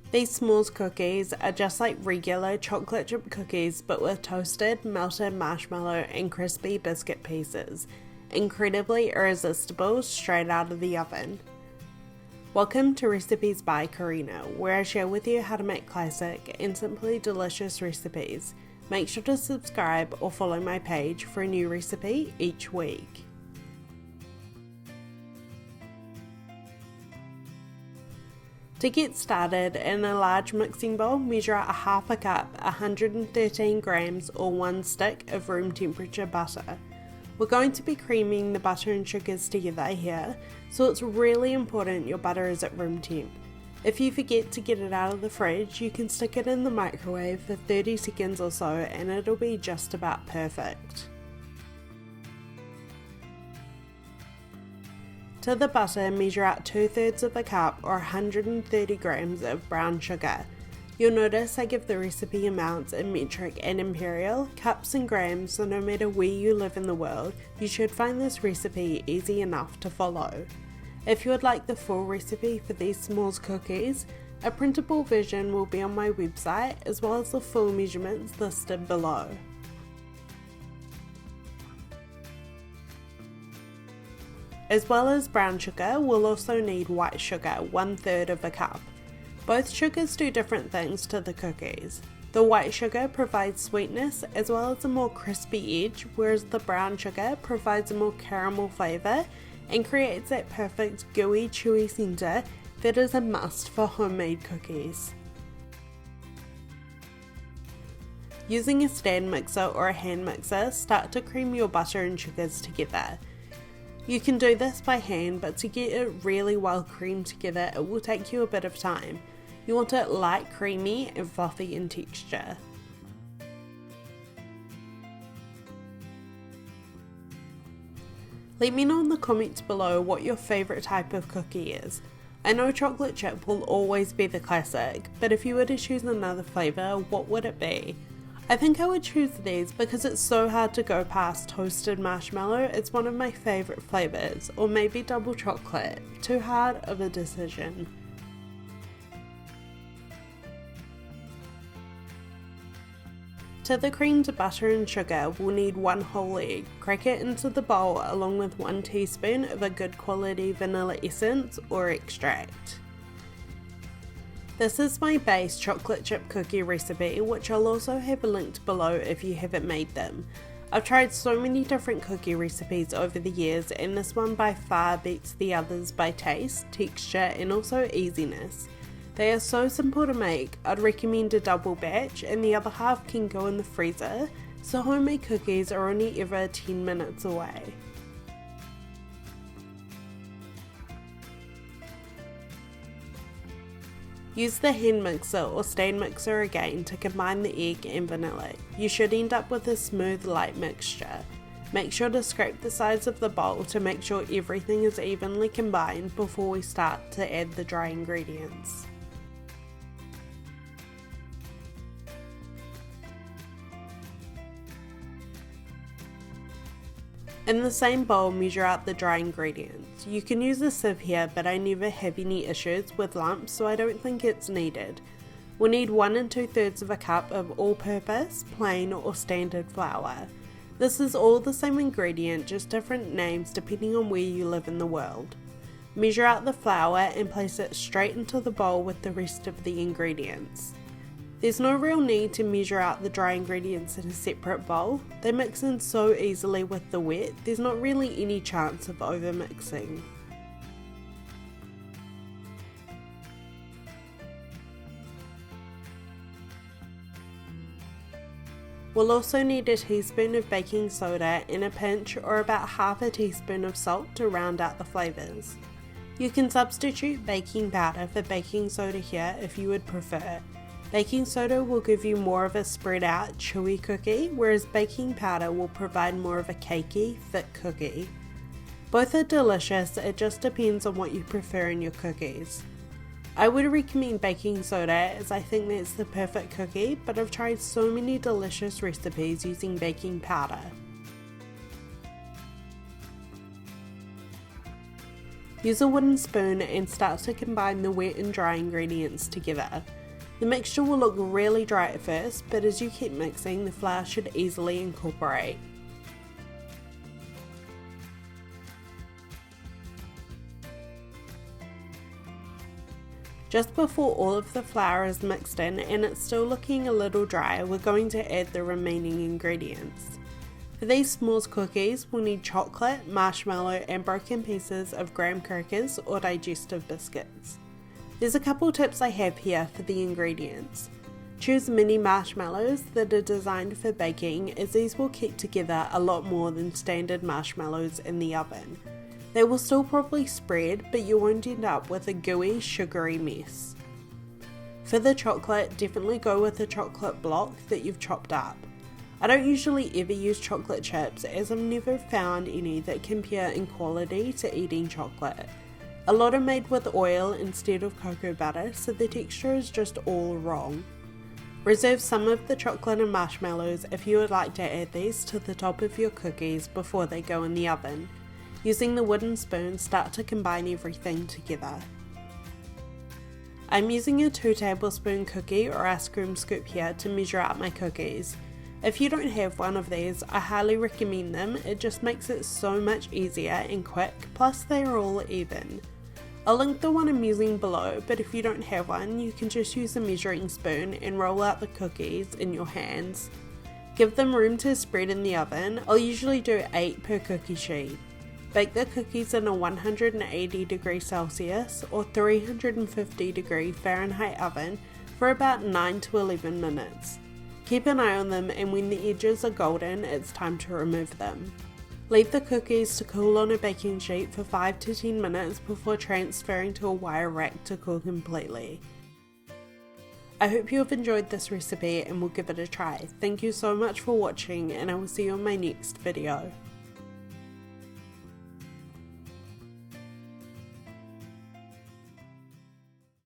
These s'mores cookies are just like regular chocolate chip cookies but with toasted, melted marshmallow and crispy biscuit pieces. Incredibly irresistible straight out of the oven. Welcome to Recipes by Karina, where I share with you how to make classic and simply delicious recipes. Make sure to subscribe or follow my page for a new recipe each week. To get started, in a large mixing bowl, measure out a half a cup, 113 grams or 1 stick of room temperature butter. We're going to be creaming the butter and sugars together here, so it's really important your butter is at room temp. If you forget to get it out of the fridge, you can stick it in the microwave for 30 seconds or so and it'll be just about perfect. To the butter, measure out 2/3 of a cup or 130 grams of brown sugar. You'll notice I give the recipe amounts in metric and imperial, cups and grams, so no matter where you live in the world, you should find this recipe easy enough to follow. If you would like the full recipe for these s'mores cookies, a printable version will be on my website as well as the full measurements listed below. As well as brown sugar, we'll also need white sugar, 1/3 of a cup. Both sugars do different things to the cookies. The white sugar provides sweetness as well as a more crispy edge, whereas the brown sugar provides a more caramel flavour and creates that perfect gooey, chewy centre that is a must for homemade cookies. Using a stand mixer or a hand mixer, start to cream your butter and sugars together. You can do this by hand, but to get it really well creamed together, it will take you a bit of time. You want it light, creamy, and fluffy in texture. Let me know in the comments below what your favourite type of cookie is. I know chocolate chip will always be the classic, but if you were to choose another flavour, what would it be? I think I would choose these because it's so hard to go past toasted marshmallow. It's one of my favourite flavours, or maybe double chocolate. Too hard of a decision. To the creamed butter and sugar, we'll need 1 whole egg. Crack it into the bowl along with 1 teaspoon of a good quality vanilla essence or extract. This is my base chocolate chip cookie recipe, which I'll also have linked below if you haven't made them. I've tried so many different cookie recipes over the years and this one by far beats the others by taste, texture and also easiness. They are so simple to make. I'd recommend a double batch and the other half can go in the freezer, so homemade cookies are only ever 10 minutes away. Use the hand mixer or stand mixer again to combine the egg and vanilla. You should end up with a smooth, light mixture. Make sure to scrape the sides of the bowl to make sure everything is evenly combined before we start to add the dry ingredients. In the same bowl, measure out the dry ingredients. You can use a sieve here, but I never have any issues with lumps, so I don't think it's needed. We'll need 1 2/3 of a cup of all-purpose, plain or standard flour. This is all the same ingredient, just different names depending on where you live in the world. Measure out the flour and place it straight into the bowl with the rest of the ingredients. There's no real need to measure out the dry ingredients in a separate bowl. They mix in so easily with the wet, there's not really any chance of overmixing. We'll also need a teaspoon of baking soda and a pinch or about half a teaspoon of salt to round out the flavours. You can substitute baking powder for baking soda here if you would prefer. Baking soda will give you more of a spread out, chewy cookie, whereas baking powder will provide more of a cakey, thick cookie. Both are delicious, it just depends on what you prefer in your cookies. I would recommend baking soda as I think that's the perfect cookie, but I've tried so many delicious recipes using baking powder. Use a wooden spoon and start to combine the wet and dry ingredients together. The mixture will look really dry at first, but as you keep mixing, the flour should easily incorporate. Just before all of the flour is mixed in and it's still looking a little dry, we're going to add the remaining ingredients. For these s'mores cookies, we'll need chocolate, marshmallow and broken pieces of graham crackers or digestive biscuits. There's a couple tips I have here for the ingredients. Choose mini marshmallows that are designed for baking, as these will keep together a lot more than standard marshmallows in the oven. They will still probably spread, but you won't end up with a gooey, sugary mess. For the chocolate, definitely go with a chocolate block that you've chopped up. I don't usually ever use chocolate chips, as I've never found any that compare in quality to eating chocolate. A lot are made with oil instead of cocoa butter, so the texture is just all wrong. Reserve some of the chocolate and marshmallows if you would like to add these to the top of your cookies before they go in the oven. Using the wooden spoon, start to combine everything together. I'm using a 2 tablespoon cookie or ice cream scoop here to measure out my cookies. If you don't have one of these, I highly recommend them. It just makes it so much easier and quick, plus they are all even. I'll link the one I'm using below, but if you don't have one, you can just use a measuring spoon and roll out the cookies in your hands. Give them room to spread in the oven. I'll usually do 8 per cookie sheet. Bake the cookies in a 180 degrees Celsius or 350 degree Fahrenheit oven for about 9 to 11 minutes. Keep an eye on them, and when the edges are golden, it's time to remove them. Leave the cookies to cool on a baking sheet for 5 to 10 minutes before transferring to a wire rack to cool completely. I hope you have enjoyed this recipe and will give it a try. Thank you so much for watching, and I will see you on my next video.